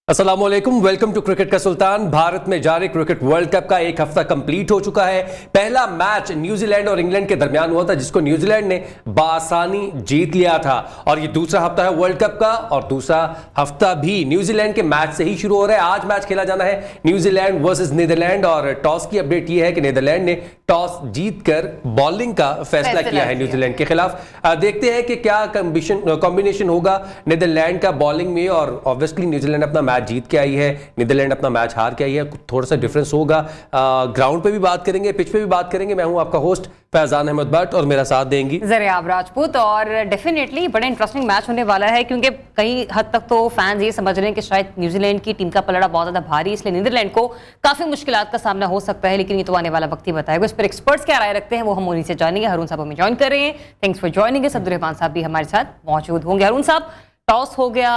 अस्सलामुअलैकुम, welcome to cricket का सुल्तान। भारत में जारी क्रिकेट वर्ल्ड कप का एक हफ्ता कंप्लीट हो चुका है। पहला मैच न्यूजीलैंड और इंग्लैंड के दरमियान हुआ था, जिसको न्यूजीलैंड ने बासानी जीत लिया था। और ये दूसरा हफ्ता है वर्ल्ड कप का, और दूसरा हफ्ता भी न्यूजीलैंड के मैच से ही शुरू हो रहा है। आज मैच खेला जाना है न्यूजीलैंड वर्सेस नीदरलैंड, और टॉस की अपडेट ये है कि नीदरलैंड ने टॉस जीतकर बॉलिंग का फैसला किया है न्यूजीलैंड के खिलाफ। देखते हैं कि क्या कॉम्बिनेशन होगा नीदरलैंड का बॉलिंग में, और ऑब्वियसली न्यूजीलैंड अपना मैच जीत के आई है, नीदरलैंड अपना मैच हार के आई है। थोड़ा सा डिफरेंस होगा। ग्राउंड पे भी बात करेंगे, पिच पे भी बात करेंगे। मैं हूं आपका होस्ट फैजान अहमद भट्ट, और मेरा साथ देंगी ज़रियाब राजपूत। और डेफिनेटली बड़ा इंटरेस्टिंग मैच होने वाला है, क्योंकि कई हद तक तो फैंस ये समझ रहे हैं कि शायद न्यूजीलैंड की टीम का पलड़ा बहुत ज्यादा भारी, इसलिए नीदरलैंड को काफी मुश्किलात का सामना हो सकता है। लेकिन ये तो आने वाला वक्त ही बताएगा। इस पर एक्सपर्ट्स क्या राय रखते हैं वो हम उन्हीं से जानेंगे। हरून साहब हमें ज्वाइन कर रहे हैं। Thanks for joining. अब्दुर्रहमान साहब भी हमारे साथ मौजूद होंगे। हरून साहब, टॉस हो गया,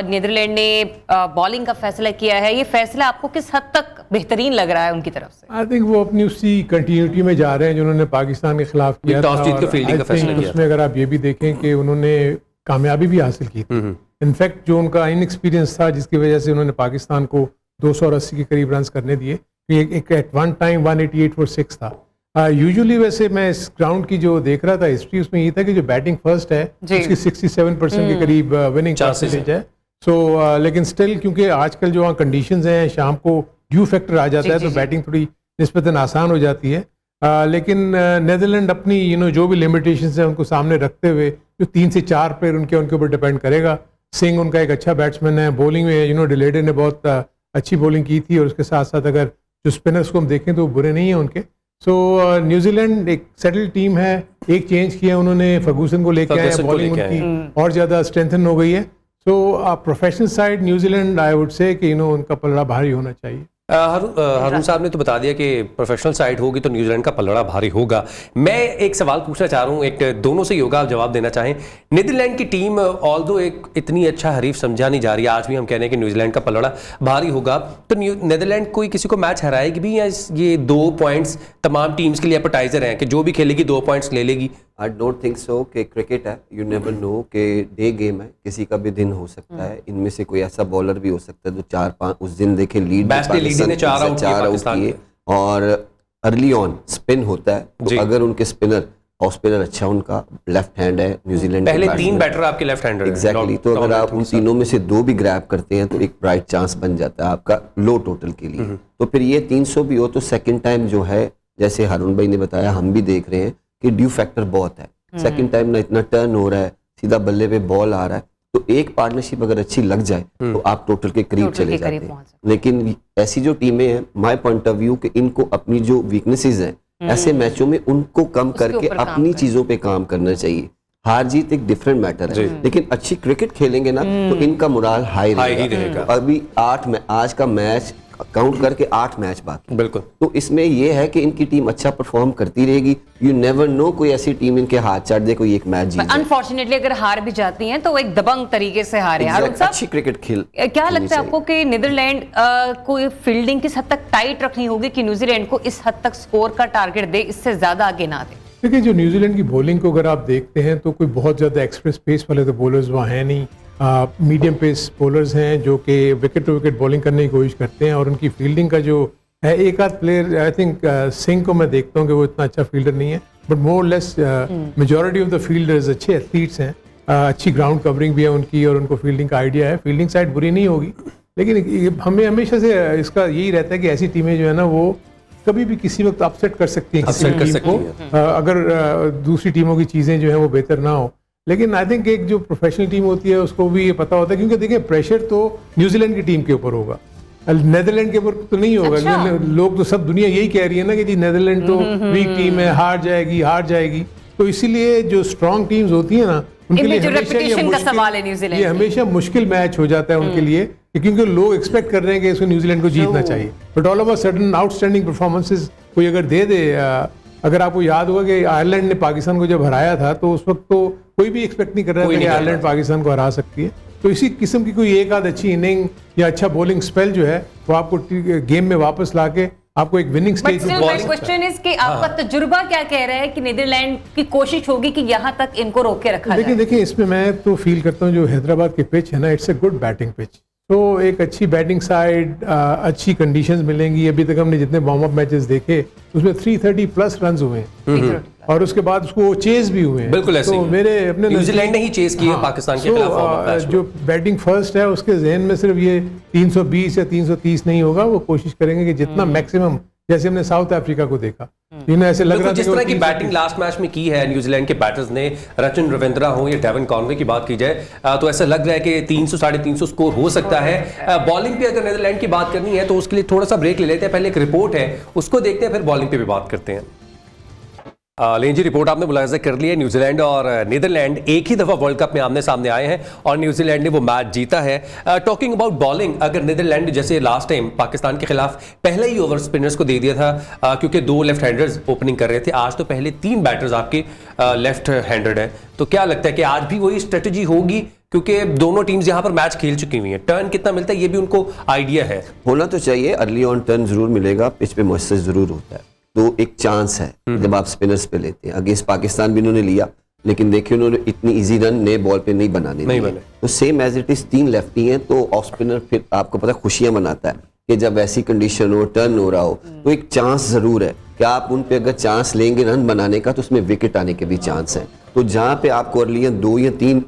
नीदरलैंड ने बॉलिंग का फैसला किया है। ये फैसला आपको किस हद तक बेहतरीन लग रहा है उनकी तरफ से? आई थिंक वो अपनी उसी कंटिन्यूटी में जा रहे हैं जो उन्होंने पाकिस्तान के खिलाफ किया था। टॉस जीत के फील्डिंग का फैसला किया। उसमें अगर आप ये भी देखें कि उन्होंने कामयाबी भी हासिल की थी। इनफैक्ट जो उनका इनएक्सपीरियंस था, जिसकी वजह से उन्होंने पाकिस्तान को 280 के करीब रन करने दिए। एक एट वन टाइम 188 फॉर 6 था। यूजुअली वैसे मैं इस ग्राउंड की जो देख रहा था हिस्ट्री, उसमें ये था कि जो बैटिंग फर्स्ट है उसकी 67% के करीब विनिंग परसेंटेज है। सो लेकिन स्टिल क्योंकि आजकल जो वहाँ कंडीशंस हैं, शाम को ड्यू फैक्टर आ जाता है, तो बैटिंग थोड़ी निस्बतन आसान हो जाती है। लेकिन नीदरलैंड अपनी जो भी लिमिटेशंस हैं उनको सामने रखते हुए जो 3 से 4 प्लेयर उनके ऊपर डिपेंड करेगा। सिंह उनका एक अच्छा बैट्समैन है। बॉलिंग में डिलेडे ने बहुत अच्छी बॉलिंग की थी, और उसके साथ साथ अगर जो स्पिनर्स को हम देखें तो वो बुरे नहीं हैं उनके। सो न्यूजीलैंड एक सेटल टीम है। एक चेंज किया उन्होंने, फर्गूसन को लेके आए, बॉलिंग उनकी और ज़्यादा स्ट्रेंथन हो गई है। सो professional side New Zealand I would say कि उनका पलड़ा भारी होना चाहिए। हारून साहब ने तो बता दिया कि प्रोफेशनल साइड होगी तो न्यूजीलैंड का पलड़ा भारी होगा। मैं एक सवाल पूछना चाह रहा हूँ, एक दोनों से होगा, आप जवाब देना चाहें। नीदरलैंड की टीम ऑल्दो एक इतनी अच्छा हरीफ समझा नहीं जा रही, आज भी हम कह रहे हैं कि न्यूजीलैंड का पलड़ा भारी होगा, तो नीदरलैंड कोई किसी को मैच हराएगी भी, या ये 2 पॉइंट्स तमाम टीम्स के लिए एपेटाइजर हैं कि जो भी खेलेगी 2 पॉइंट्स ले लेगी? आई डोंट थिंक सो कि क्रिकेट है, यू नेवर नो कि डे गेम है, किसी का भी दिन हो सकता है। इनमें से कोई ऐसा बॉलर भी हो सकता है जो 4-5 उस दिन देखे लीड ने 4 आउट किए, और अर्ली ऑन स्पिन होता है, तो अगर उनके स्पिनर और स्पिनर अच्छा उनका लेफ्ट हैंड है न्यूजीलैंड, पहले 3 बैटर आपके लेफ्ट हैंडर एग्जैक्टली, तो अगर आप उन तीनों में से 2 भी ग्रैब करते हैं तो एक ब्राइट चांस बन जाता है आपका लो टोटल के लिए। तो फिर ये 300 भी हो तो सेकंड टाइम जो है, जैसे हारून भाई ने बताया, हम भी देख रहे हैं कि ड्यू फैक्टर बहुत है। सेकंड टाइम ना इतना टर्न हो रहा है, सीधा बल्ले पे बॉल आ रहा है, तो एक पार्टनरशिप अगर अच्छी लग जाए तो आप टोटल के करीब चले जाते हैं। लेकिन ऐसी जो टीमें हैं, माय पॉइंट ऑफ व्यू, कि इनको अपनी जो वीकनेसेस हैं ऐसे मैचों में उनको कम करके अपनी चीजों पे काम करना चाहिए। हार जीत एक डिफरेंट मैटर है, लेकिन अच्छी क्रिकेट खेलेंगे ना तो इनका मोराल हाई रहेगा। अभी 8 आज का मैच काउंट करके 8 मैच बाकी, बिल्कुल, तो इसमें यह है कि इनकी टीम अच्छा परफॉर्म करती रहेगी। यू नेवर नो कोई ऐसी टीम इनके हाथ चढ़ दे, कोई एक मैच जीत। अनफॉर्चुनेटली अगर हार भी जाती हैं तो एक दबंग तरीके से हारे। अच्छी क्रिकेट खेल। क्या लगता है आपको कि नीदरलैंड को फील्डिंग किस हद तक टाइट रखनी होगी कि न्यूजीलैंड को इस हद तक स्कोर का टारगेट दे, इससे ज्यादा आगे ना दे? देखिए, जो न्यूजीलैंड की बॉलिंग को अगर आप देखते हैं तो कोई बहुत ज़्यादा एक्सप्रेस पेस वाले तो बॉलर्स वहाँ हैं नहीं। मीडियम पेस बॉलर्स हैं जो कि विकेट टू विकेट बॉलिंग करने की कोशिश करते हैं, और उनकी फील्डिंग का जो है, एक आध प्लेयर, आई थिंक सिंह को मैं देखता हूँ कि वो इतना अच्छा फील्डर नहीं है, but more less majority of the fielders अच्छे एथलीट्स हैं। अच्छी ग्राउंड कवरिंग भी है उनकी, और उनको फील्डिंग का आइडिया है। फील्डिंग साइड बुरी नहीं होगी, लेकिन हमें हमेशा से इसका यही रहता है कि ऐसी टीमें जो है ना, वो कभी भी किसी वक्त अपसेट कर सकती हैं किसी टीम को, अगर दूसरी टीमों की चीज़ें जो है वो बेहतर ना हो। लेकिन आई थिंक एक जो प्रोफेशनल टीम होती है उसको भी ये पता होता है, क्योंकि देखिए प्रेशर तो न्यूजीलैंड की टीम के ऊपर होगा, नीदरलैंड के ऊपर तो नहीं होगा। अच्छा? लोग तो सब दुनिया यही कह रही है ना कि जी नीदरलैंड तो वीक टीम है, हार जाएगी। तो इसीलिए जो स्ट्रॉन्ग टीम्स होती है ना, उनके लिए ये हमेशा मुश्किल मैच हो जाता है उनके लिए, क्योंकि लोग एक्सपेक्ट कर रहे हैं कि इसको न्यूजीलैंड को जीतना चाहिए। But all of a sudden outstanding performances कोई अगर दे, अगर आपको याद होगा कि आयरलैंड ने पाकिस्तान को जब हराया था तो उस वक्त तो कोई भी एक्सपेक्ट नहीं कर रहा था कि आयरलैंड पाकिस्तान को हरा सकती है। तो इसी किस्म की कोई एक आध अच्छी इनिंग या अच्छा बॉलिंग स्पेल जो है वो आपको गेम में वापस लाके आपको एक विनिंग स्टेज में। क्वेश्चन इज कि आपका तजुर्बा क्या कह रहा है कि नीदरलैंड की कोशिश होगी कि यहां तक इनको रोक के रखा जाए? देखिए इसमें मैं तो फील करता हूं जो हैदराबाद की पिच है ना, it's a good batting pitch. तो एक अच्छी बैटिंग साइड, अच्छी कंडीशंस मिलेंगी। अभी तक हमने जितने वार्म अप मैचेस देखे उसमें 330 प्लस रन हुए हैं और उसके बाद उसको चेज भी हुए हैं। बिल्कुल ऐसे तो ही। मेरे अपने न्यूजीलैंड ने ही चेज किए पाकिस्तान के खिलाफ warm up मैच में। जो बैटिंग फर्स्ट है उसके जहन में सिर्फ ये 320 या 330 नहीं होगा, वो कोशिश करेंगे कि जितना मैक्सिमम, जैसे हमने साउथ अफ्रीका को देखा, इन्हें ऐसे लग रहा था जिस तरह की बैटिंग लास्ट मैच में की है न्यूजीलैंड के बैटर्स ने, रचिन रविंद्रा हो या डेविन कॉनवे की बात की जाए तो ऐसा लग रहा है कि 300 350 स्कोर हो सकता है। बॉलिंग पे अगर नीदरलैंड की बात करनी है तो उसके लिए थोड़ा सा ब्रेक ले लेते हैं। पहले एक रिपोर्ट है उसको देखते हैं, फिर बॉलिंग पे भी बात करते हैं। लेंजी रिपोर्ट आपने मुलाहिजा कर ली है। न्यूजीलैंड और नीदरलैंड एक ही दफा वर्ल्ड कप में आमने सामने आए हैं और न्यूजीलैंड ने वो मैच जीता है। टॉकिंग अबाउट बॉलिंग, अगर नीदरलैंड जैसे लास्ट टाइम पाकिस्तान के खिलाफ पहले ही ओवर स्पिनर्स को दे दिया था क्योंकि 2 लेफ्ट हैंडर्स ओपनिंग कर रहे थे, आज तो पहले 3 बैटर्स आपके लेफ्ट हैंडेड है, तो क्या लगता है कि आज भी वही स्ट्रेटजी होगी? क्योंकि दोनों टीम्स यहाँ पर मैच खेल चुकी हुई हैं, टर्न कितना मिलता है ये भी उनको आइडिया है। होना तो चाहिए, अर्ली ऑन टर्न जरूर मिलेगा, पिच पे मुयस्सर जरूर होता है, तो एक चांस है जब आप स्पिनर्स पे लेते हैं। अगेंस्ट पाकिस्तान भी उन्होंने लिया, लेकिन देखिए उन्होंने इतनी इजी रन नए बॉल पे नहीं बनाने दिए। तो same as it is 3 lefty हैं, तो ऑफ स्पिनर फिर आपको पता खुशियां मनाता है कि जब ऐसी कंडीशन हो, टर्न हो रहा हो, तो एक चांस जरूर है कि आप उन पे अगर चांस लेंगे रन बनाने का तो उसमें विकेट आने के भी चांस है। तो जहां पे आपको अर्ली 2 या 3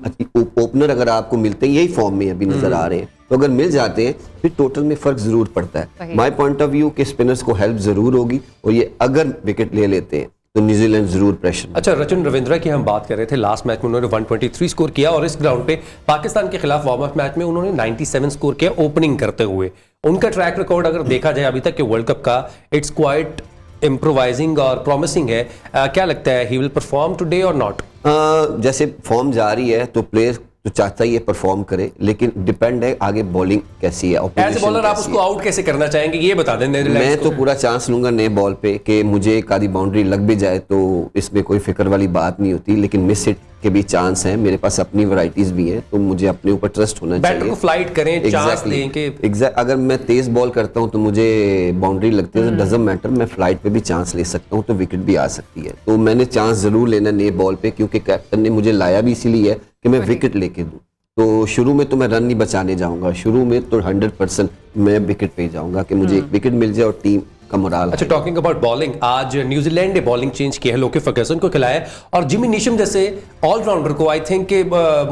ओपनर अगर आपको मिलते हैं, यही फॉर्म में अभी नजर आ रहे हैं, तो अगर मिल जाते हैं फिर टोटल में फर्क जरूर पड़ता है। माय पॉइंट ऑफ व्यू के स्पिनर्स को हेल्प जरूर होगी और ये अगर विकेट ले लेते हैं तो न्यूजीलैंड जरूर प्रेशर। अच्छा, रचिन रविंद्रा की हम बात कर रहे थे, लास्ट मैच में उन्होंने 123 स्कोर किया और इस ग्राउंड पे पाकिस्तान के खिलाफ वार्म अप मैच में उन्होंने 97 स्कोर किया ओपनिंग करते हुए। उनका ट्रैक रिकॉर्ड अगर देखा जाए अभी तक के वर्ल्ड कप का, इट्स क्वाइट इम्प्रोवाइजिंग और प्रॉमिसिंग है। क्या लगता है, ही विल परफॉर्म टुडे और नॉट? जैसे फॉर्म जा रही है तो प्लेयर तो चाहता ही है परफॉर्म करे, लेकिन डिपेंड है आगे बॉलिंग कैसी है, एज ए बॉलर आप उसको आउट कैसे करना चाहेंगे ये बता दें। मैं तो पूरा चांस लूंगा नए बॉल पे कि मुझे एक आधी बाउंड्री लग भी जाए तो इसमें कोई फिक्र वाली बात नहीं होती, लेकिन मिस हिट के भी चांस हैं। मेरे पास अपनी वैरायटीज भी हैं, तो मुझे अपने ऊपर ट्रस्ट होना चाहिए। बैटर को फ्लाइट करें, चांस दें कि अगर मैं तेज बॉल करता हूं तो मुझे बाउंड्री लगती है, डजंट मैटर, मैं फ्लाइट पे भी चांस ले सकता हूं, तो विकेट भी आ सकती है। तो मैंने चांस जरूर लेना नए बॉल पे, क्योंकि कैप्टन ने मुझे लाया भी इसीलिए है कि मैं विकेट लेके दूं। तो शुरू में तो मैं रन नहीं बचाने जाऊंगा, शुरू में तो 100% मैं विकेट पे जाऊंगा कि मुझे एक विकेट मिल जाए और टीम का मोराल। अच्छा, टॉकिंग अबाउट बॉलिंग, आज न्यूजीलैंड ने बॉलिंग चेंज किया है, लोके फर्गसन को खिलाया और जिमी नीशम जैसे ऑलराउंडर को आई थिंक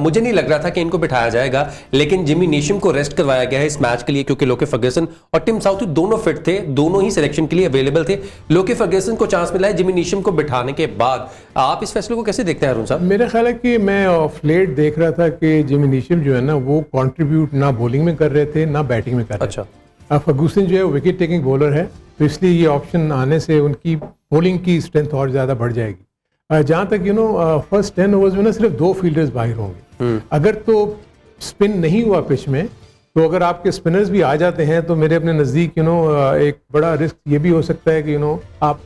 मुझे नहीं लग रहा था कि इनको बिठाया जाएगा, लेकिन जिमी नीशम को रेस्ट करवाया गया है इस मैच के लिए, क्योंकि लोके फर्गसन और टिम साउथी दोनों फिट थे, दोनों ही सिलेक्शन के लिए अवेलेबल थे। लोके फर्गसन को चांस मिला है जिमी नीशम को बिठाने के बाद। आप इस फैसले को कैसे देखते हैं अरुण साहब? मेरा ख्याल है कि मैं ऑफ लेट देख रहा था कि जिमी नीशम जो है ना, वो कंट्रीब्यूट ना बॉलिंग में कर रहे थे ना बैटिंग में कर रहे थे। अच्छा, फर्गूसन जो है वो विकेट टेकिंग बॉलर है, तो इसलिए ये ऑप्शन आने से उनकी बॉलिंग की स्ट्रेंथ और ज़्यादा बढ़ जाएगी। जहाँ तक फर्स्ट 10 ओवर्स में ना सिर्फ 2 फील्डर्स बाहर होंगे। अगर तो स्पिन नहीं हुआ पिच में, तो अगर आपके स्पिनर्स भी आ जाते हैं तो मेरे अपने नज़दीक एक बड़ा रिस्क ये भी हो सकता है कि आप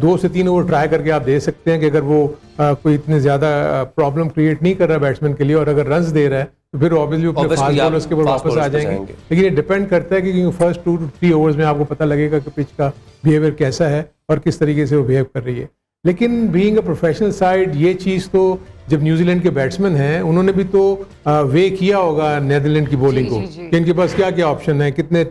2 से 3 ओवर ट्राई करके आप दे सकते हैं कि अगर वो कोई इतने ज़्यादा प्रॉब्लम क्रिएट नहीं कर रहा है बैट्समैन के लिए, और अगर रन्स दे रहा है तो फिर ऑब्वियसली अपने फास्ट बॉलर्स के ऊपर वापस आ जाएंगे। लेकिन ये डिपेंड करता है कि फर्स्ट 2 to 3 ओवर्स में आपको पता लगेगा कि पिच का बिहेवियर कैसा है और किस तरीके से वो बिहेव कर रही है। लेकिन बीइंग अ प्रोफेशनल साइड, ये चीज़ तो जब न्यूजीलैंड के बैट्समैन हैं उन्होंने भी तो वे किया होगा नीदरलैंड की बॉलिंग को कि इनके पास क्या क्या ऑप्शन है, कितने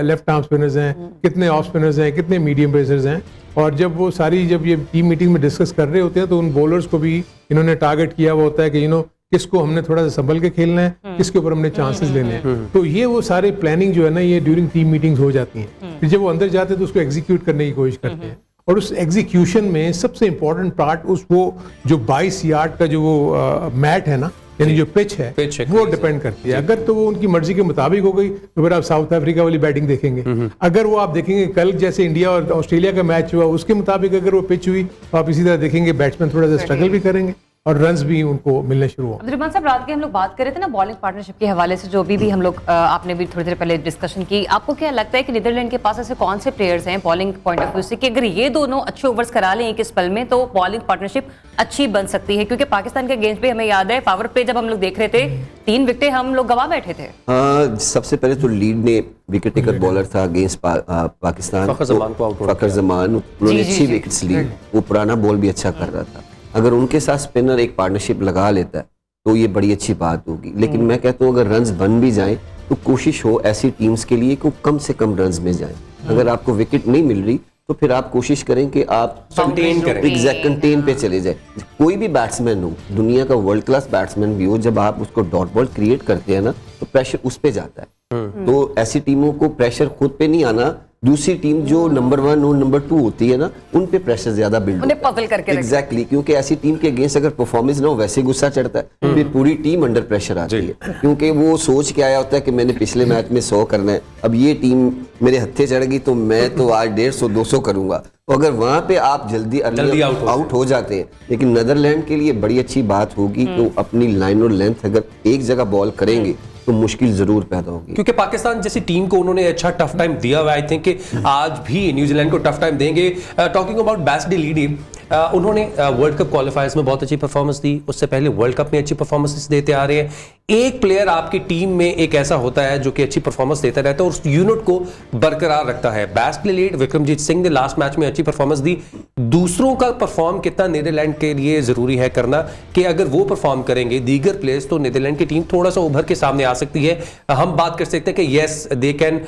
लेफ्ट आर्म स्पिनर्स हैं, कितने ऑफ स्पिनर्स हैं, कितने मीडियम पेसर्स हैं। और जब वो सारी जब ये टीम मीटिंग में डिस्कस कर रहे होते हैं तो उन बॉलर्स को भी इन्होंने टारगेट किया हुआ होता है कि किसको हमने थोड़ा सा संभल के खेलना है, किसके ऊपर हमने चांसेस लेने हैं। तो ये वो सारे प्लानिंग जो है ना, ये ड्यूरिंग टीम मीटिंग्स हो जाती हैं। फिर जब वो अंदर जाते हैं तो उसको एग्जीक्यूट करने की कोशिश करते हैं, और उस एग्जीक्यूशन में सबसे इंपॉर्टेंट पार्ट वो जो 22 यार्ड का जो वो मैट है ना, यानी जो पिच है वो डिपेंड करती है। अगर तो वो उनकी मर्जी के मुताबिक हो गई तो फिर आप साउथ अफ्रीका वाली बैटिंग देखेंगे। अगर वो आप देखेंगे कल जैसे इंडिया और ऑस्ट्रेलिया का मैच हुआ, उसके मुताबिक अगर वो पिच हुई तो आप इसी तरह देखेंगे बैट्समैन थोड़ा सा स्ट्रगल भी करेंगे और रन्स भी उनको मिलने शुरू हो। अब्दुल रहमान साहब, रात के हम लोग बात कर रहे थे ना बॉलिंग पार्टनरशिप के हवाले से, जो भी हम लोग आपने भी थोड़ी देर पहले डिस्कशन की। आपको क्या लगता है कि नीदरलैंड के पास ऐसे कौन से प्लेयर्स हैं बॉलिंग पॉइंट ऑफ व्यू से कि अगर ये दोनों अच्छे ओवर्स करा लें एक स्पेल में तो बॉलिंग पार्टनरशिप अच्छी बन सकती है? क्योंकि पाकिस्तान के गेम्स पे हमें याद है पावर पे जब हम लोग देख रहे थे 3 विकेटें हम लोग गवा बैठे थे। सबसे पहले तो लीड ने विकेट टेकर बॉलर था अगेंस्ट पाकिस्तान, फखर जमान, उन्होंने अच्छी विकेट्स ली, वो पुराना बॉल भी अच्छा कर रहा था। अगर उनके साथ स्पिनर एक पार्टनरशिप लगा लेता है तो ये बड़ी अच्छी बात होगी। लेकिन मैं कहता हूँ अगर रन्स बन भी जाएं तो कोशिश हो ऐसी टीम्स के लिए कि वो कम से कम रन्स में जाए। अगर आपको विकेट नहीं मिल रही तो फिर आप कोशिश करें कि आप कंटेन करें, एग्जैक्ट कंटेन पे चले जाए। कोई भी बैट्समैन हो, दुनिया का वर्ल्ड क्लास बैट्समैन भी हो, जब आप उसको डॉट बॉल क्रिएट करते हैं ना तो प्रेशर उस पे जाता है। तो ऐसी टीमों को प्रेशर खुद पे नहीं आना, दूसरी टीम जो नंबर 1 और नंबर 2 होती है ना, उन पे प्रेशर ज्यादा बिल्ड उन्हें puzzle करके रखते हैं। एग्जैक्टली, क्योंकि ऐसी टीम के अगेंस्ट अगर परफॉर्मेंस ना हो वैसे गुस्सा चढ़ता है, फिर पूरी टीम अंडर प्रेशर आती है, क्योंकि वो सोच के आया होता है कि मैंने पिछले मैच में 100 करना है, अब ये टीम मेरे हत्थे चढ़ गई तो मैं तो आज 150-200 करूंगा। तो अगर वहां पे आप जल्दी आउट हो जाते हैं, लेकिन नीदरलैंड के लिए बड़ी अच्छी बात होगी कि वो अपनी लाइन और लेंथ अगर एक जगह बॉल करेंगे तो मुश्किल जरूर पैदा होगी, क्योंकि पाकिस्तान जैसी टीम को उन्होंने अच्छा टफ टाइम दिया हुआ है। आई थिंक कि आज भी न्यूजीलैंड को टफ टाइम देंगे। टॉकिंग अबाउट बैस्डी लीडी, उन्होंने वर्ल्ड कप क्वालिफायर्स में बहुत अच्छी परफॉर्मेंस दी, उससे पहले वर्ल्ड कप में अच्छी परफॉर्मेंस देते आ रहे हैं। एक प्लेयर आपकी टीम में एक ऐसा होता है जो कि अच्छी परफॉर्मेंस देता रहता है और उस यूनिट को बरकरार रखता है। बैस्डी लीड विक्रमजीत सिंह ने लास्ट मैच में अच्छी परफॉर्मेंस दी। दूसरों का परफॉर्म कितना नीदरलैंड के लिए जरूरी है करना, कि अगर वो परफॉर्म करेंगे दीगर प्लेयर्स तो नीदरलैंड की टीम थोड़ा सा उभर के सामने आ सकती है। हम बात कर सकते हैं कि yes they can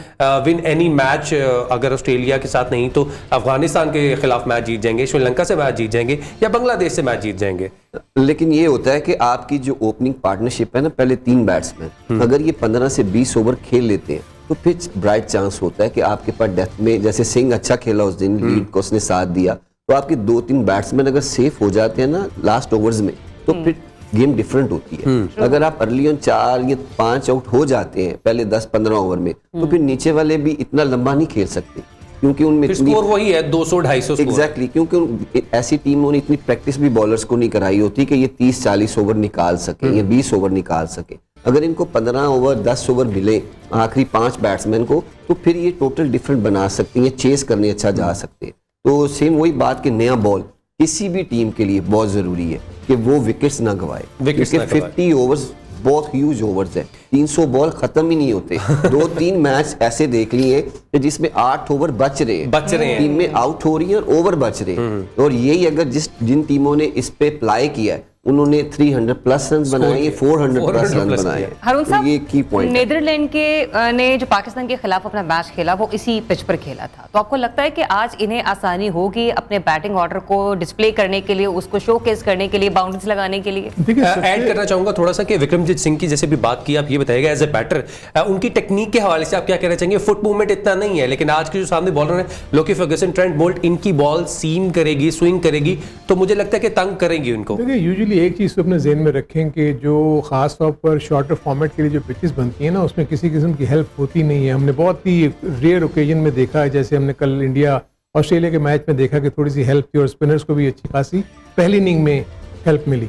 win any match, अगर ऑस्ट्रेलिया के साथ नहीं तो अफगानिस्तान के खिलाफ मैच जीत जाएंगे, श्रीलंका से मैच जीत जाएंगे या बांग्लादेश से मैच जीत जाएंगे। लेकिन ये होता है कि आपकी जो ओपनिंग पार्टनरशिप है ना, पहले 3 बैट्समैन अगर ये 15 से 20 ओवर खेल लेते हैं तो फिर ब्राइट चांस होता है कि आपके पास डेथ में, जैसे सिंह अच्छा खेला उस दिन, लीड को उसने साथ दिया, तो आपके 2-3 बैट्समैन अगर सेफ हो जाते हैं ना लास्ट ओवर्स में तो फिर गेम डिफरेंट होती है। अगर आप अर्ली ऑन 4 या 5 आउट हो जाते हैं पहले 10-15 ओवर में तो फिर नीचे वाले भी इतना लंबा नहीं खेल सकते, क्योंकि उनमें स्कोर वही है 200-250 एग्जैक्टली, क्योंकि ऐसी टीमों ने इतनी प्रैक्टिस भी बॉलर्स को नहीं कराई होती कि ये 30-40 ओवर निकाल सके या 20 ओवर निकाल सके। अगर इनको 15 ओवर 10 ओवर मिले आखिरी 5 बैट्समैन को तो फिर ये टोटल डिफरेंट बना सकते हैं, चेस करने अच्छा जा सकते हैं। तो सेम वही बात कि नया बॉल किसी भी टीम के लिए बहुत जरूरी है कि वो विकेट्स ना गवाए, क्योंकि 50 ओवर्स बहुत ह्यूज ओवर्स है, 300 बॉल खत्म ही नहीं होते। 2-3 मैच ऐसे देख लिए कि जिसमें 8 ओवर बच रहे हैं, टीम में आउट हो रही है और ओवर बच रहे हैं। और यही अगर जिन टीमों ने इस पे अप्लाई किया है उन्होंने 300 प्लस रन बनाए, 400 प्लस रन बनाए। हारून साहब, ये की पॉइंट है। नीदरलैंड के ने जो पाकिस्तान के खिलाफ अपना मैच खेला वो इसी पिच पर खेला था, तो आपको लगता है कि आज इन्हें आसानी होगी अपने बैटिंग ऑर्डर को डिस्प्ले करने के लिए, उसको शोकेस करने के लिए, बाउंड्रीज लगाने के लिए? ऐड करना चाहूंगा थोड़ा सा कि विक्रमजीत सिंह की जैसे भी बात की, आप ये बताइएगा एज ए बैटर उनकी टेक्निक के हवाले से आप क्या कहना चाहेंगे? फुट मूवमेंट इतना नहीं है, लेकिन आज के जो सामने बॉलर है लोकी फर्गसन, ट्रेंट बोल्ट, इनकी बॉल सीम करेगी, स्विंग करेगी, तो मुझे लगता है कि तंग करेंगी उनको। देखिए यूजुअली एक चीज़ तो अपने ज़हन में रखें कि जो ख़ास तौर पर शॉर्टर फॉर्मेट के लिए जो पिचेस बनती हैं ना, उसमें किसी किस्म की हेल्प होती नहीं है। हमने बहुत ही रेयर ओकेजन में देखा है, जैसे हमने कल इंडिया ऑस्ट्रेलिया के मैच में देखा कि थोड़ी सी हेल्प थी और स्पिनर्स को भी अच्छी खासी पहली इनिंग में हेल्प मिली।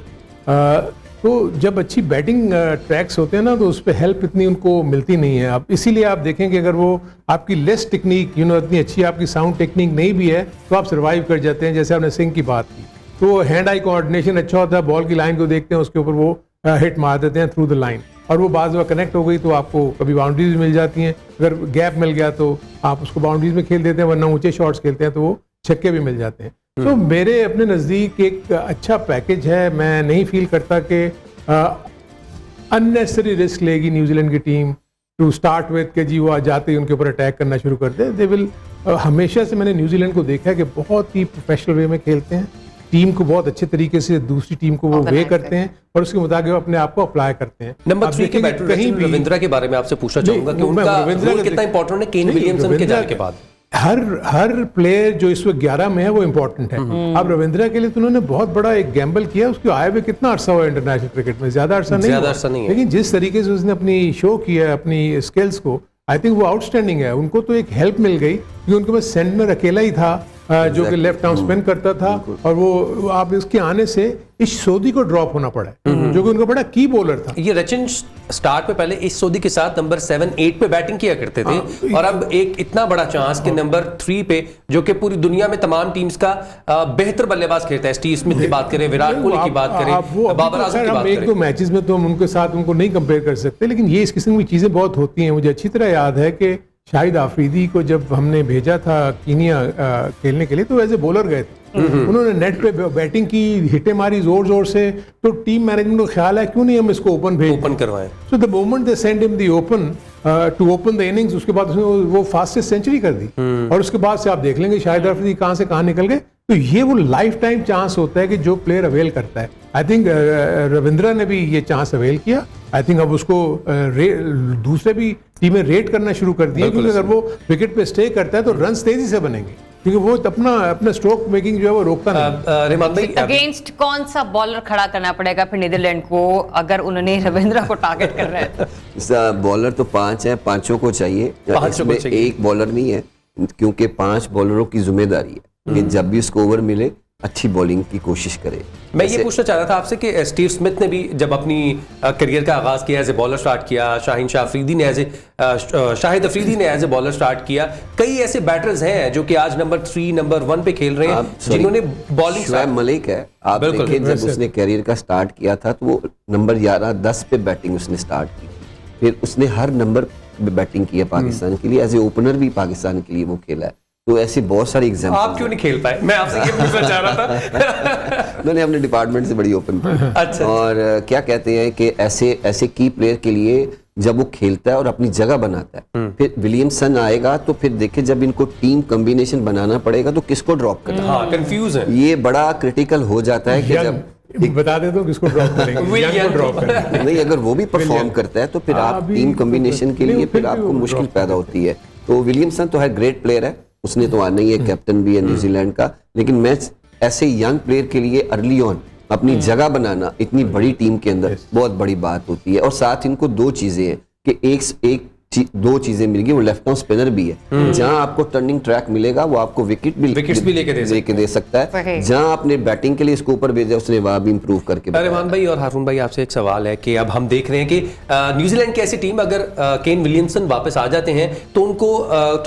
तो जब अच्छी बैटिंग ट्रैक्स होते हैं ना तो उस पर हेल्प इतनी उनको मिलती नहीं है। अब इसीलिए आप देखें कि अगर वो आपकी लेस टेक्निक इतनी अच्छी आपकी साउंड टेक्निक नहीं भी है तो आप सर्वाइव कर जाते हैं। जैसे आपने सिंह की बात की तो हैंड आई कोऑर्डिनेशन अच्छा होता है, बॉल की लाइन को देखते हैं उसके ऊपर वो हिट मार देते हैं थ्रू द लाइन, और वो बाज़ बार कनेक्ट हो गई तो आपको कभी बाउंड्रीज मिल जाती हैं, अगर गैप मिल गया तो आप उसको बाउंड्रीज में खेल देते हैं, वरना ऊंचे शॉट्स खेलते हैं तो वो छक्के भी मिल जाते हैं। तो मेरे अपने नज़दीक एक अच्छा पैकेज है। मैं नहीं फील करता कि अननेसेसरी रिस्क लेगी न्यूजीलैंड की टीम टू स्टार्ट विद के जी वो जाते ही उनके ऊपर अटैक करना शुरू कर दे। दे विल हमेशा से मैंने न्यूजीलैंड को देखा है कि बहुत ही प्रोफेशनल वे में खेलते हैं, टीम को बहुत अच्छे तरीके से दूसरी टीम को वो वे करते हैं और उसके मुताबिक वो अपने आप को अप्लाई करते हैं। नंबर 3 के बैटर कहीं भी रविंद्रा के बारे में आपसे पूछना चाहूंगा कि उनका रोल कितना इंपॉर्टेंट है केन विलियमसन के जाने के बाद? हर प्लेयर जो इस वक्त 11 में है वो इम्पोर्टेंट है। अब रविंद्रा के लिए तो उन्होंने बहुत बड़ा एक गैम्बल किया, उसके आए हुए कितना अरसा हुआ इंटरनेशनल क्रिकेट में, ज्यादा अरसा नहीं है, लेकिन जिस तरीके से उसने अपनी शो किया अपनी स्किल्स को, आई थिंक वो आउटस्टैंडिंग है। उनको तो एक हेल्प मिल गई क्योंकि उनके पास सेंटर अकेला ही था जो कि लेफ्ट आर्म स्पिन करता था, और वो आप इसके आने से इस सोदी को ड्रॉप होना पड़ा जो कि उनका बड़ा की बॉलर था। ये रचिन स्टार्ट पे पहले इस सोदी के साथ नंबर 7-8 पे बैटिंग किया करते थे और अब एक इतना बड़ा चांस कि नंबर 3 पे जो कि पूरी दुनिया में तमाम टीम्स का बेहतर बल्लेबाज खेलता है, स्टीव स्मिथ की बात करें, विराट कोहली की बात करें, बाबर आजम की बात करें। एक दो मैचेस में तो हम उनके साथ उनको नहीं कंपेयर कर सकते, लेकिन ये इस किस्म की चीजें बहुत होती हैं। मुझे अच्छी तरह याद है कि शाहिद आफरीदी को जब हमने भेजा था कीनिया खेलने के लिए तो एज ए बॉलर गए थे, उन्होंने नेट पे बैटिंग की, हिटें मारी जोर जोर से, तो टीम मैनेजमेंट को ख्याल है क्यों नहीं हम इसको ओपन भेज ओपन करवाएं। So the moment they send him the open to open the innings, उसके बाद उसने वो फास्टेस्ट सेंचुरी कर दी और उसके बाद से आप देख लेंगे शाहिद आफरीदी कहाँ से कहाँ निकल गए। तो ये वो लाइफ टाइम चांस होता है कि जो प्लेयर अवेल करता है। आई थिंक रविंद्रा ने भी ये चांस अवेल किया। आई थिंक अब उसको दूसरे भी टीमें रेट करना शुरू कर दिए, क्योंकि अगर वो विकेट पे स्टे करता है तो रन तेजी से बनेंगे, क्योंकि वो अपना स्ट्रोक मेकिंग जो है वो रोकता नहीं। रहमान भाई अगेंस्ट कौन सा बॉलर खड़ा करना पड़ेगा फिर नीदरलैंड को अगर उन्होंने रविंद्रा को टारगेट कर रहा है? बॉलर तो 5 हैं, पांचों को चाहिए, पांचों को इसमें चाहिए। एक बॉलर नहीं है, क्योंकि 5 बॉलरों की जिम्मेदारी है कि जब भी उसको ओवर मिले अच्छी बॉलिंग की कोशिश करे। मैं ये पूछना चाह रहा था आपसे कि स्टीव स्मिथ ने भी जब अपनी करियर का आगाज किया एज ए बॉलर स्टार्ट किया, शाहिद अफरीदी ने एज ए बॉलर स्टार्ट किया, कई ऐसे बैटर्स हैं जो कि आज नंबर 3 नंबर 1 पे खेल रहे हैं जिन्होंने बॉलिंग। शुएब मलिक है, आप बिल्कुल। देखें जब उसने करियर का स्टार्ट किया था तो वो नंबर 11-10 पे बैटिंग उसने स्टार्ट की, फिर उसने हर नंबर पे बैटिंग की है पाकिस्तान के लिए, एज ए ओपनर भी पाकिस्तान के लिए वो खेला है। तो ऐसे बहुत सारे एग्जाम्पल। आप क्यों नहीं खेल पाए? मैं आपसे ये पूछना चाह रहा था। मैंने अपने डिपार्टमेंट से बड़ी ओपन अच्छा। और क्या कहते हैं कि ऐसे की प्लेयर के लिए जब वो खेलता है और अपनी जगह बनाता है, फिर विलियमसन आएगा तो फिर देखे जब इनको टीम कॉम्बिनेशन बनाना पड़ेगा तो किसको ड्रॉप करना। हाँ, कंफ्यूज है। ये बड़ा क्रिटिकल हो जाता है कि जब बता दे तो किसको ड्रॉप करेंगे, यंग को ड्रॉप करेंगे। नहीं, अगर वो भी परफॉर्म करता है तो फिर आप टीम कॉम्बिनेशन के लिए फिर आपको मुश्किल पैदा होती है। तो विलियमसन तो है, ग्रेट प्लेयर है, उसने तो आना ही है, कैप्टन भी है न्यूजीलैंड का, लेकिन मैच ऐसे यंग प्लेयर के लिए अर्ली ऑन अपनी जगह बनाना इतनी बड़ी टीम के अंदर बहुत बड़ी बात होती है। और साथ इनको 2 चीजें हैं कि 2 चीजें मिल गई, वो लेफ्ट आर्म स्पिनर भी है, जहां आपको टर्निंग ट्रैक मिलेगा वो आपको विकेट्स भी लेके दे सकता है, जहां आपने बैटिंग के लिए इसको ऊपर भेजा उसने वहां भी इंप्रूव करके। रहमान भाई और हारून भाई, आपसे एक सवाल है कि अब हम देख रहे हैं कि न्यूजीलैंड की ऐसी टीम अगर केन विलियमसन वापस आ जाते हैं तो उनको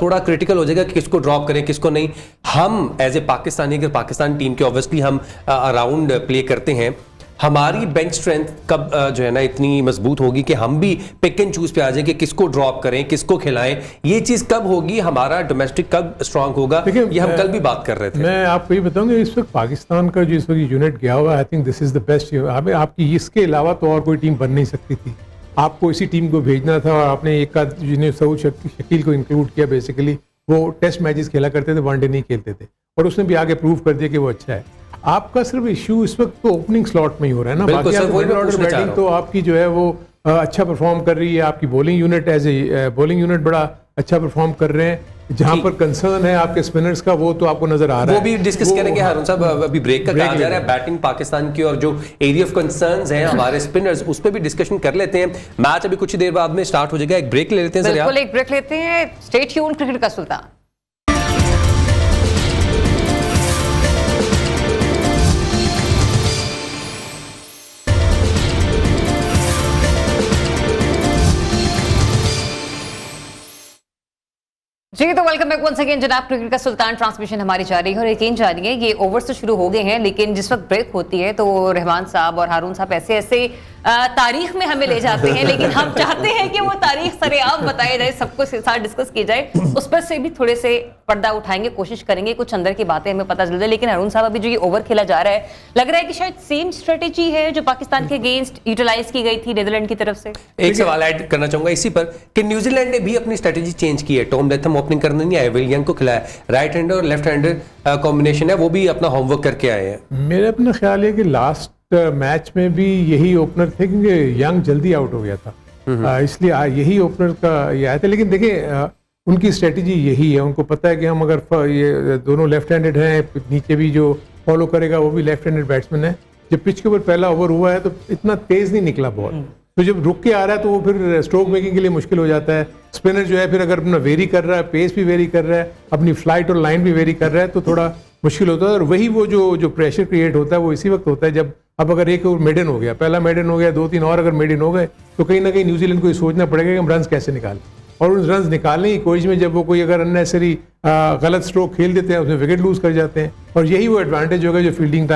थोड़ा क्रिटिकल हो जाएगा कि किसको ड्रॉप करें किसको नहीं। हम एज ए पाकिस्तानी, अगर पाकिस्तान टीम के ऑब्वियसली हम अराउंड प्ले करते हैं, हमारी बेंच स्ट्रेंथ कब जो है ना इतनी मजबूत होगी कि हम भी पिक एंड चूज पे आ जाए कि किसको ड्रॉप करें किसको खिलाएं? ये चीज कब होगी? हमारा डोमेस्टिक कब स्ट्रांग होगा? ये हम कल भी बात कर रहे थे। मैं आपको ये बताऊंगा, इस वक्त पाकिस्तान का जो इस वक्त यूनिट गया हुआ है, I think this is the best. आपकी इसके अलावा तो और कोई टीम बन नहीं सकती थी। आपको इसी टीम को भेजना था और आपने एक का जिन्हें सऊद शकील को इंक्लूड किया। बेसिकली वो टेस्ट मैचेस खेला करते थे, वनडे नहीं खेलते थे, और उसने भी आगे प्रूव कर दिया कि वो अच्छा है। आपका सिर्फ इश्यू इस वक्त तो ओपनिंग स्लॉट में ही हो रहा है ना, बाकी बैटिंग तो आपकी जो है वो अच्छा परफॉर्म कर रही है। आपकी bowling unit as a bowling unit बड़ा अच्छा परफॉर्म कर रहे हैं। जहां पर कंसर्न है आपके स्पिनर्स का वो तो आपको नजर आ रहा है, वो भी डिस्कस करेंगे हारून साहब। अभी ब्रेक का कहा जा रहा है, बैटिंग पाकिस्तान की और जो एरिया ऑफ कंसर्न्स हैं हमारे स्पिनर्स, उस पर भी डिस्कशन कर लेते हैं। मैच अभी कुछ ही देर बाद में स्टार्ट हो जाएगा, एक ब्रेक ले लेते हैं। बिल्कुल, एक ब्रेक लेते हैं। स्टे ट्यून्ड, क्रिकेट का सुल्तान। जी तो वेलकम बैक वंस अगेन जनाब। क्रिकेट का सुल्तान ट्रांसमिशन हमारी जारी है और यकीन जानिए ये ओवर्स तो शुरू हो गए हैं, लेकिन जिस वक्त ब्रेक होती है तो रहमान साहब और हारून साहब ऐसे ऐसे तारीख में हमें ले जाते हैं, लेकिन हम चाहते हैं कि वो तारीख सरेआम बताई जाए, सबको साथ डिस्कस की जाए, उस पर से भी थोड़े से पर्दा उठाएंगे, कोशिश करेंगे कुछ अंदर की बातें हमें पता चल जाए। लेकिन हारून साहब अभी जो ये ओवर खेला जा रहा है, लग रहा है कि शायद सेम स्ट्रेटेजी है जो पाकिस्तान के अगेंस्ट यूटिलाइज की गई थी नीदरलैंड की तरफ से। एक सवाल ऐड करना चाहूंगा इसी पर कि न्यूजीलैंड ने भी अपनी स्ट्रेटेजी चेंज की है। टॉम लेथम ओपनिंग करने नहीं आए, विल यंग को खिलाया, राइट हैंडर और लेफ्ट हैंडर कॉम्बिनेशन है, वो भी अपना होमवर्क करके आए हैं। मेरा अपना ख्याल है कि लास्ट मैच में भी यही ओपनर थे, क्योंकि यंग जल्दी आउट हो गया था, इसलिए यही ओपनर का ये आया था। लेकिन देखिए उनकी स्ट्रेटजी यही है, उनको पता है कि हम अगर ये दोनों लेफ्ट हैंडेड हैं, नीचे भी जो फॉलो करेगा वो भी लेफ्ट हैंडेड बैट्समैन है। जब पिच के ऊपर पहला ओवर हुआ है तो इतना तेज नहीं निकला बॉल, तो जब रुक के आ रहा है तो वो फिर स्ट्रोक मेकिंग के लिए मुश्किल हो जाता है। स्पिनर जो है फिर अगर अपना वेरी कर रहा है, पेस भी वेरी कर रहा है, अपनी फ्लाइट और लाइन भी वेरी कर रहा है, तो थोड़ा मुश्किल होता है। और वही वो जो प्रेशर क्रिएट होता है वो इसी वक्त होता है जब अब अगर एक और मेडन हो गया, पहला मेडन हो गया, 2-3 और अगर मेडन हो गए तो कहीं ना कहीं न्यूजीलैंड को ये सोचना पड़ेगा कि हम रन कैसे निकालें। और उन रन निकालने की कोशिश में जब वो कोई अगर अननेसेसरी गलत स्ट्रोक खेल देते हैं, उसमें विकेट लूज कर जाते हैं। और यही वो एडवांटेज होगा जो फील्डिंग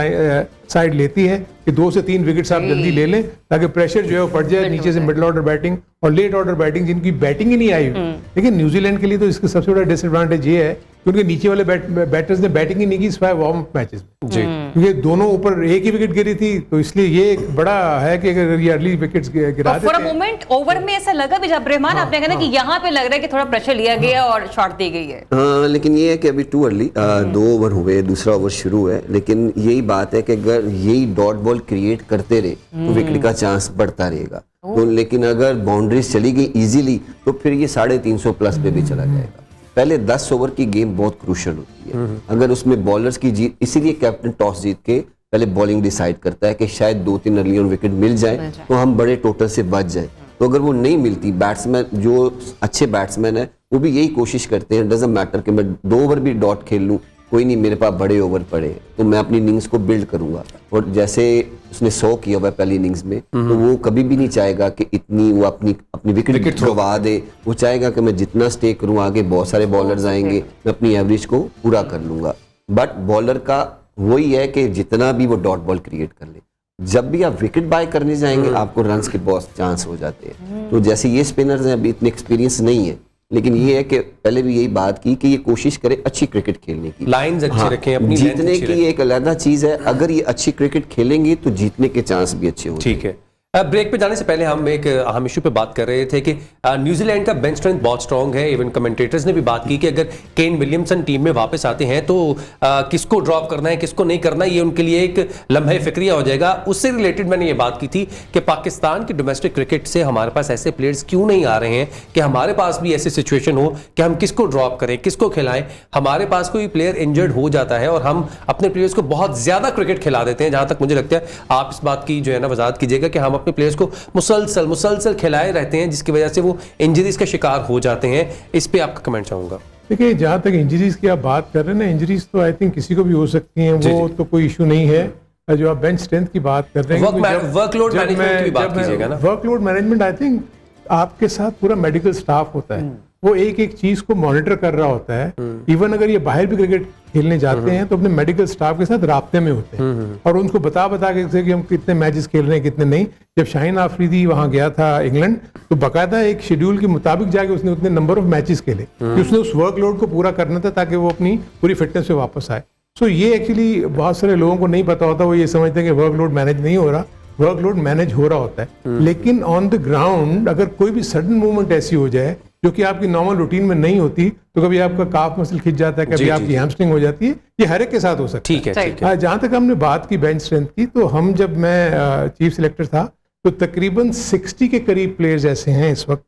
साइड लेती है कि 2 से 3 विकेट्स आप जल्दी ले लें ताकि प्रेशर जो है वो पड़ जाए नीचे से मिडिल ऑर्डर बैटिंग और लेट ऑर्डर बैटिंग जिनकी बैटिंग ही नहीं आई हुई। लेकिन न्यूजीलैंड के लिए तो इसका सबसे बड़ा डिसएडवांटेज ये है कि उनके नीचे वाले बैटर्स ने बैटिंग ही नहीं की इस वार्म अप मैचेस में जी, क्योंकि दोनों ऊपर एक ही विकेट गिरी थी, तो इसलिए ये एक बड़ा है कि अगर ये अर्ली विकेट्स गिरा देते फॉर अ मोमेंट ओवर में ऐसा लगा भी जब रहमान आपने कहा कि यहाँ पे लग रहा है कि थोड़ा प्रेशर लिया गया और शॉट दी गई है। हाँ, लेकिन ये है कि अभी टू अर्ली, 2 ओवर हुए, दूसरा ओवर शुरू है, लेकिन यही बात है कि अगर यही डॉट बॉल क्रिएट करते रहे तो विकेट का चांस बढ़ता रहेगा। तो लेकिन अगर बाउंड्रीज चली गई इजीली तो फिर ये 350 प्लस पे भी चला जाएगा। पहले 10 ओवर की गेम बहुत क्रूशियल होती है, अगर उसमें बॉलर्स की जीत, इसीलिए कैप्टन टॉस जीत के पहले बॉलिंग डिसाइड करता है कि शायद 2-3 अर्ली ऑन विकेट मिल जाए तो हम बड़े टोटल से बच जाए। तो अगर वो नहीं मिलती, बैट्समैन जो अच्छे बैट्समैन है वो भी यही कोशिश करते हैं, डजंट मैटर कि मैं 2 ओवर भी डॉट खेल लूं, कोई नहीं, मेरे पास बड़े ओवर पड़े तो मैं अपनी इनिंग्स को बिल्ड करूंगा। और जैसे उसने 100 किया हुआ पहली इनिंग्स में, तो वो कभी भी नहीं चाहेगा कि इतनी वो अपनी विकेट गवा दे। वो चाहेगा कि मैं जितना स्टे करूं, आगे बहुत सारे बॉलर्स आएंगे, मैं अपनी एवरेज को पूरा कर लूंगा। बट बॉलर का वही है कि जितना भी वो डॉट बॉल क्रिएट कर ले, जब भी आप विकेट बाय करने जाएंगे आपको रन्स के बहुत चांस हो जाते हैं। तो जैसे ये स्पिनर्स हैं, अभी इतने एक्सपीरियंस नहीं है, लेकिन ये है कि पहले भी यही बात की कि ये कोशिश करे अच्छी क्रिकेट खेलने की, लाइन्स अच्छी रखें, अपनी जीतने की एक अलग चीज है। अगर ये अच्छी क्रिकेट खेलेंगी तो जीतने के चांस भी अच्छे होंगे। ठीक है। ब्रेक पे जाने से पहले हम एक अहम इशू पे बात कर रहे थे कि न्यूजीलैंड का बेंच स्ट्रेंथ बहुत स्ट्रांग है। इवन कमेंटेटर्स ने भी बात की कि अगर केन विलियमसन टीम में वापस आते हैं तो किसको ड्रॉप करना है, किसको नहीं करना है, ये उनके लिए एक लम्हे फिक्रिया हो जाएगा। उससे रिलेटेड मैंने ये बात की थी कि पाकिस्तान की डोमेस्टिक क्रिकेट से हमारे पास ऐसे प्लेयर्स क्यों नहीं आ रहे हैं कि हमारे पास भी ऐसी सिचुएशन हो कि हम किसको ड्रॉप करें, किसको खिलाएं। हमारे पास कोई प्लेयर इंजर्ड हो जाता है और हम अपने प्लेयर्स को बहुत ज्यादा क्रिकेट खिला देते हैं। जहां तक मुझे लगता है आप इस बात की जो है ना वजाहत कीजिएगा कि हम अपने प्लेयर्स को मुसलसल खिलाए रहते हैं, जिसकी वजह से वो इंजरीज का शिकार हो जाते हैं। इस पे आपका कमेंट चाहूंगा। देखिए, जहाँ तक इंजरीज की आप बात कर रहे हैं ना, इंजरीज तो आई थिंक किसी को भी हो सकती हैं, वो तो कोई इशू नहीं है। जो आप बेंच स्ट्रेंथ की बात कर रहे हैं, वर्कलोड मैनेजमेंट की भी बात कीजिएगा ना। वर्कलोड मैनेजमेंट आई थिंक आपके साथ पूरा मेडिकल स्टाफ होता है, वो एक एक चीज को मॉनिटर कर रहा होता है। इवन अगर ये बाहर भी क्रिकेट खेलने जाते हैं तो अपने मेडिकल स्टाफ के साथ राब्ते में होते हैं और उनको बता के कि हम कितने मैचेस खेल रहे हैं, कितने नहीं। जब शाहीन आफरीदी वहां गया था इंग्लैंड, तो बाकायदा एक शेड्यूल के मुताबिक जाके उसने उतने नंबर ऑफ मैचेस खेले कि उसने उस वर्कलोड को पूरा करना था ताकि वो अपनी पूरी फिटनेस पे वापस आए। सो ये एक्चुअली बहुत सारे लोगों को नहीं पता होता, वो ये समझते हैं कि वर्कलोड मैनेज नहीं हो रहा, वर्कलोड मैनेज हो रहा होता है। लेकिन ऑन द ग्राउंड अगर कोई भी सडन मूवमेंट ऐसी हो जाए जो कि आपकी नॉर्मल रूटीन में नहीं होती, तो कभी आपका काफ मसल खिंच जाता है, कभी आपकी हैमस्ट्रिंग हो जाती है, ये हर एक के साथ हो सकता है। ठीक है। जहां तक हमने बात की बेंच स्ट्रेंथ की, तो हम जब मैं चीफ सिलेक्टर था तो तकरीबन 60 के करीब प्लेयर्स ऐसे हैं इस वक्त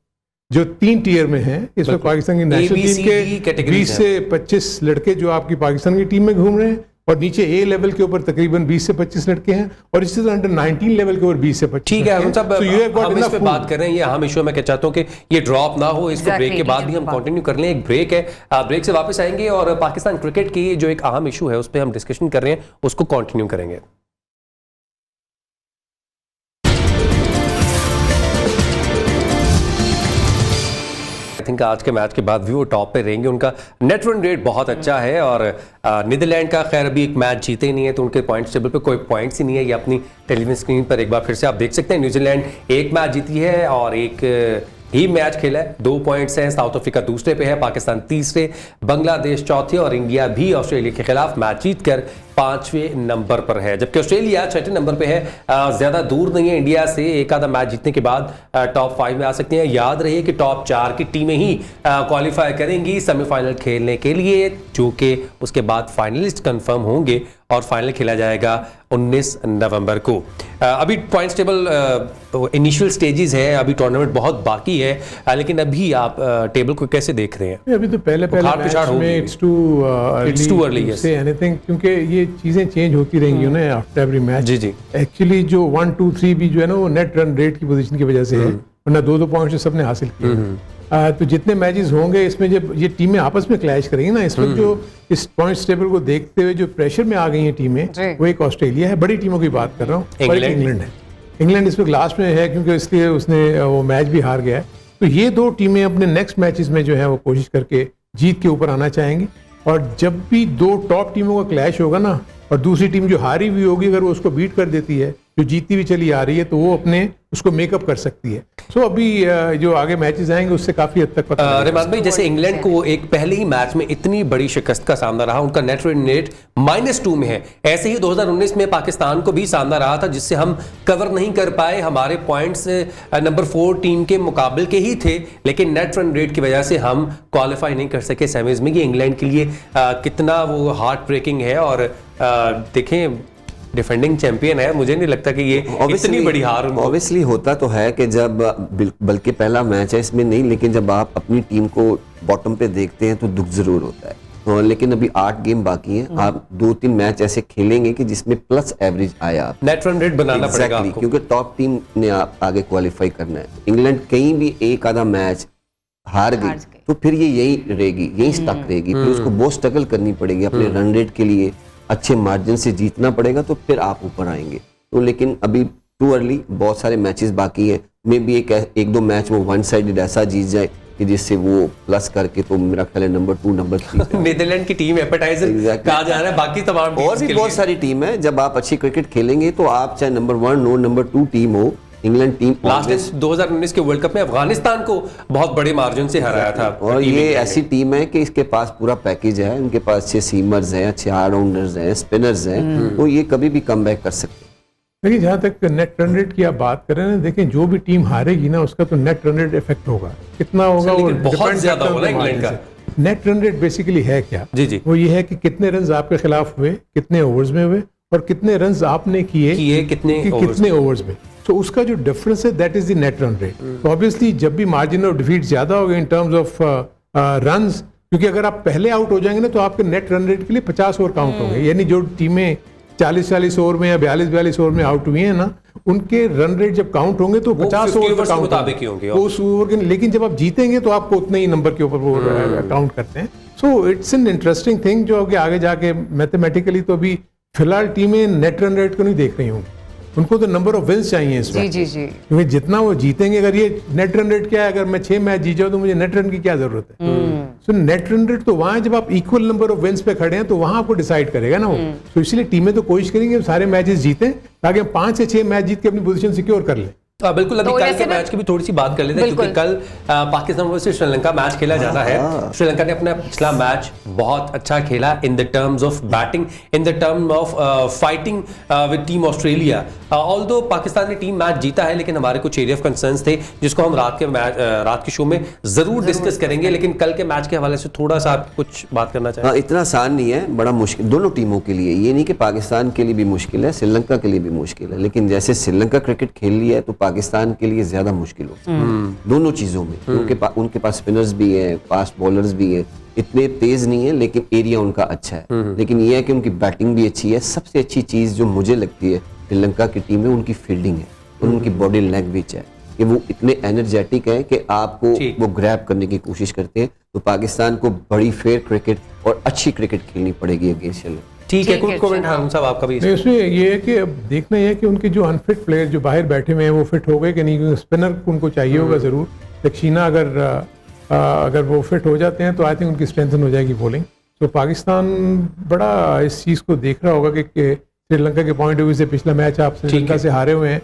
जो 3 टीयर में हैं। इस वक्त पाकिस्तान की नेशनल टीम के 20 से 25 लड़के जो आपकी पाकिस्तान की टीम में घूम रहे हैं, और नीचे ए लेवल के ऊपर तकरीबन 20 से 25 लड़के हैं, और इसी तरह अंडर 19 लेवल के ऊपर 20 से 25। ठीक है, हम सब हम इस पे बात कर रहे हैं, ये अहम इशू मैं चाहता हूँ कि ये ड्रॉप ना हो। इसको ब्रेक के बाद भी हम कंटिन्यू कर लें। एक ब्रेक है, ब्रेक से वापस आएंगे और पाकिस्तान क्रिकेट की जो एक अहम इशू है उस पर हम डिस्कशन कर रहे हैं, उसको कंटिन्यू करेंगे। आई थिंक आज के मैच के बाद भी वो टॉप पे रहेंगे। उनका नेट रन रेट बहुत अच्छा है और नीदरलैंड का खैर अभी एक मैच जीते ही नहीं है, तो उनके पॉइंट्स टेबल पे कोई पॉइंट्स ही नहीं है। ये अपनी टेलीविजन स्क्रीन पर एक बार फिर से आप देख सकते हैं। न्यूजीलैंड एक मैच जीती है और एक ही मैच खेला है, 2 पॉइंट्स हैं। साउथ अफ्रीका दूसरे पे है, पाकिस्तान तीसरे, बांग्लादेश चौथे और इंडिया भी ऑस्ट्रेलिया के खिलाफ मैच जीतकर 5वें नंबर पर है, जबकि ऑस्ट्रेलिया 6ठे नंबर पे है। ज्यादा दूर नहीं है इंडिया से, एक आधा मैच जीतने के बाद टॉप 5 में आ सकते हैं। याद रहे कि टॉप 4 की टीमें ही क्वालिफाई करेंगी सेमीफाइनल खेलने के लिए, जो कि उसके बाद फाइनलिस्ट कंफर्म होंगे और फाइनल खेला जाएगा 19 नवंबर को। अभी पॉइंट्स टेबल इनिशियल स्टेजेस है, अभी टूर्नामेंट बहुत बाकी है, लेकिन अभी आप टेबल को कैसे देख रहे हैं? अभी तो पहले मैच में it's too early say anything, क्योंकि ये चीजें चेंज होती रहेंगी ना आफ्टर एवरी मैच। जी। एक्चुअली जो 1, 2, 3 भी जो है ना, वो नेट रन रेट की पोजीशन की वजह से है, वरना 2-2 पॉइंट सबने हासिल किए। तो जितने मैचेस होंगे इसमें जब ये टीमें आपस में क्लैश करेंगी ना, इस वक्त जो इस पॉइंट्स टेबल को देखते हुए जो प्रेशर में आ गई हैं टीमें, वो एक ऑस्ट्रेलिया है, बड़ी टीमों की बात कर रहा हूँ, और एक इंग्लैंड है। इंग्लैंड इस वक्त लास्ट में है क्योंकि इसलिए उसने वो मैच भी हार गया है। तो ये 2 टीमें अपने नेक्स्ट मैचेस में जो है वो कोशिश करके जीत के ऊपर आना चाहेंगे। और जब भी दो टॉप टीमों का क्लैश होगा ना, और दूसरी टीम जो हारी हुई होगी अगर वो उसको बीट कर देती है, जो जीतती हुई चली आ रही है, तो वो अपने उसको मेकअप कर सकती है। सो अभी जो आगे मैचेस आएंगे उससे काफी हद तक पता लगेगा। रेमाज भाई, जैसे इंग्लैंड को एक पहले ही मैच में इतनी बड़ी शिकस्त का सामना रहा, उनका नेट रन रेट -2 में है। ऐसे ही 2019 में पाकिस्तान को भी सामना रहा था, जिससे हम कवर नहीं कर पाए। हमारे पॉइंट्स नंबर 4 टीम के मुकाबले के ही थे, लेकिन नेट रन रेट की वजह से हम क्वालिफाई नहीं कर सके सेमीज में। ये इंग्लैंड के लिए कितना वो हार्ट ब्रेकिंग है। और देखें, डिफेंडिंग चैंपियन है, मुझे नहीं लगता कि ये इतनी बड़ी हार ऑब्वियसली होता तो है कि जब बल्कि पहला मैच है इसमें नहीं, लेकिन जब आप अपनी टीम को बॉटम पे देखते हैं तो दुख जरूर होता है। लेकिन अभी 8 गेम बाकी हैं, आप 2-3 मैच ऐसे खेलेंगे कि जिसमें प्लस एवरेज आया, नेट रन रेट बनाना पड़ेगा आपको, क्योंकि टॉप टीम ने आप आगे क्वालिफाई करना है। इंग्लैंड कहीं भी एक आधा मैच हार गई तो फिर ये यही रहेगी, यही स्टक रहेगी, फिर उसको बहुत स्ट्रगल करनी पड़ेगी अपने रन रेट के लिए, अच्छे मार्जिन से जीतना पड़ेगा, तो फिर आप ऊपर आएंगे। तो लेकिन अभी टू अर्ली, बहुत सारे मैचेस बाकी हैं। मे भी एक दो मैच वो वन साइडेड ऐसा जीत जाए कि जिससे वो प्लस करके, तो मेरा ख्याल है नंबर 2 नंबर 3 नीदरलैंड की टीम एपेटाइजर कहा जा रहा है, बाकी तमाम और भी बहुत सारी टीम है। जब आप अच्छी क्रिकेट खेलेंगे तो आप चाहे नंबर 1 हो नंबर 2 टीम हो, इंग्लैंड टीम लास्ट 2019 के वर्ल्ड कप में अफगानिस्तान को बहुत बड़े मार्जिन से हराया था। और ये ऐसी टीम है कि इसके पास पूरा पैकेज है, उनके पास अच्छे सीमर्स हैं, अच्छे ऑलराउंडर्स हैं, स्पिनर्स हैं, तो ये कभी भी कम बैक कर सकते हैं। देखिए, जहाँ तक नेट रन रेट की आप बात कर रहे हैं, देखें जो भी टीम हारेगी ना उसका तो नेट रन रेट इफेक्ट होगा। कितना होगा वो बहुत ज्यादा होगा इंग्लैंड का। नेट रन रेट बेसिकली है क्या? जी, वो ये है कि कितने रन आपके खिलाफ हुए, कितने ओवर्स में हुए, और कितने रन आपने किए कितने ओवर्स में। तो उसका जो डिफरेंस है that is the net run rate. तो ऑब्वियसली जब भी मार्जिन ऑफ डिफीट ज्यादा होगा इन टर्म्स ऑफ रन्स, क्योंकि अगर आप पहले आउट हो जाएंगे ना तो आपके नेट रन रेट के लिए 50 ओवर काउंट होंगे। यानी जो टीमें 40-40 ओवर में या 42-42 ओवर में आउट हुई है ना, उनके रन रेट जब काउंट होंगे तो 50 ओवर का काउंट होंगे उस ओवर के। लेकिन जब आप जीतेंगे तो आपको उतने ही नंबर के ऊपर वो काउंट करते हैं। So it's an interesting thing जो आगे जाके मैथमेटिकली तो अभी फिलहाल टीमें नेट रन रेट को नहीं देख रही होंगी, उनको तो नंबर ऑफ विन्स चाहिए इस बार। जी। क्योंकि जितना वो जीतेंगे, अगर ये नेट रन रेट क्या है, अगर मैं 6 मैच जीत जाऊं तो मुझे नेट रन की क्या जरूरत है? सो नेट रन रेट तो वहां जब आप इक्वल नंबर ऑफ विन्स पे खड़े हैं तो वहां आपको डिसाइड करेगा ना वो। तो इसलिए टीमें तो कोशिश करेंगे सारे मैचेस जीतें ताकि हम 5 से 6 मैच जीत के अपनी पोजीशन सिक्योर कर लें। बिल्कुल। अभी कल के मैच की भी थोड़ी सी बात कर लेते हैं, क्योंकि कल पाकिस्तान वर्सेस श्रीलंका मैच खेला जाना है। श्रीलंका ने अपना पिछला मैच बहुत अच्छा खेला in the terms of batting, in the term of fighting with team Australia. Although Pakistan ने टीम मैच जीता है, लेकिन हमारे कुछ एरिया ऑफ कंसर्न्स थे जिसको हम रात के शो में जरूर डिस्कस करेंगे। लेकिन कल के मैच के हवाले से थोड़ा सा आप कुछ बात करना चाहिए? इतना आसान नहीं है, बड़ा मुश्किल दोनों टीमों के लिए। ये नहीं कि पाकिस्तान के लिए भी मुश्किल है, श्रीलंका के लिए भी मुश्किल है, लेकिन जैसे श्रीलंका क्रिकेट खेल लिया है तो पाकिस्तान के लिए ज्यादा मुश्किल हो दोनों चीजों में। उनके पास स्पिनर्स भी हैं, फास्ट बॉलर्स भी हैं, इतने तेज नहीं है लेकिन एरिया उनका अच्छा है। लेकिन यह है कि उनकी बैटिंग भी अच्छी है। सबसे अच्छी चीज जो मुझे लगती है श्रीलंका की टीम में उनकी फील्डिंग है और उनकी बॉडी लैंग्वेज है कि वो इतने एनर्जेटिक है कि आपको वो ग्रैब करने की कोशिश करते हैं। तो पाकिस्तान को बड़ी फेयर क्रिकेट और अच्छी क्रिकेट खेलनी पड़ेगी अगेंस्ट श्रीलंका। ठीक है, कुछ कमेंट हारून साहब आपका भी? इसमें ये है कि अब देखना है कि उनके जो अनफिट प्लेयर जो बाहर बैठे हुए हैं वो फिट हो गए कि नहीं, क्योंकि स्पिनर उनको चाहिए होगा जरूर। दक्षिणा अगर वो फिट हो जाते हैं तो आई थिंक उनकी स्ट्रेंथन हो जाएगी बॉलिंग। तो पाकिस्तान बड़ा इस चीज़ को देख रहा होगा कि श्रीलंका के पॉइंट ऑफ व्यू से पिछला मैच आप श्रीलंका से हारे हुए हैं,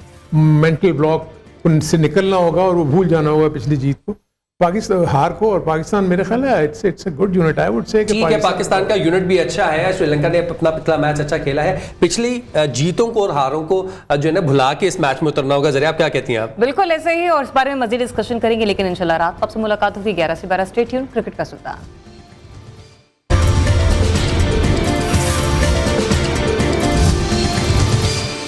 मेंटल ब्लॉक उनसे निकलना होगा और वो भूल जाना होगा पिछली जीत को, पाकिस्तान हार को। और पाकिस्तान मेरे ख्याल है it's a good unit, I would say. ठीक है, पाकिस्तान का यूनिट भी अच्छा है। श्रीलंका ने अपना पिछला मैच अच्छा खेला है। पिछली जीतों को और हारों को जो है ना भुला के इस मैच में उतरना होगा। जरा आप क्या कहती हैं? आप बिल्कुल ऐसे ही, और इस बारे में मजीद डिस्कशन करेंगे, लेकिन इंशाल्लाह रात आपसे मुलाकात होगी 11 से 12। स्टे ट्यून्ड, क्रिकेट का सुल्तान।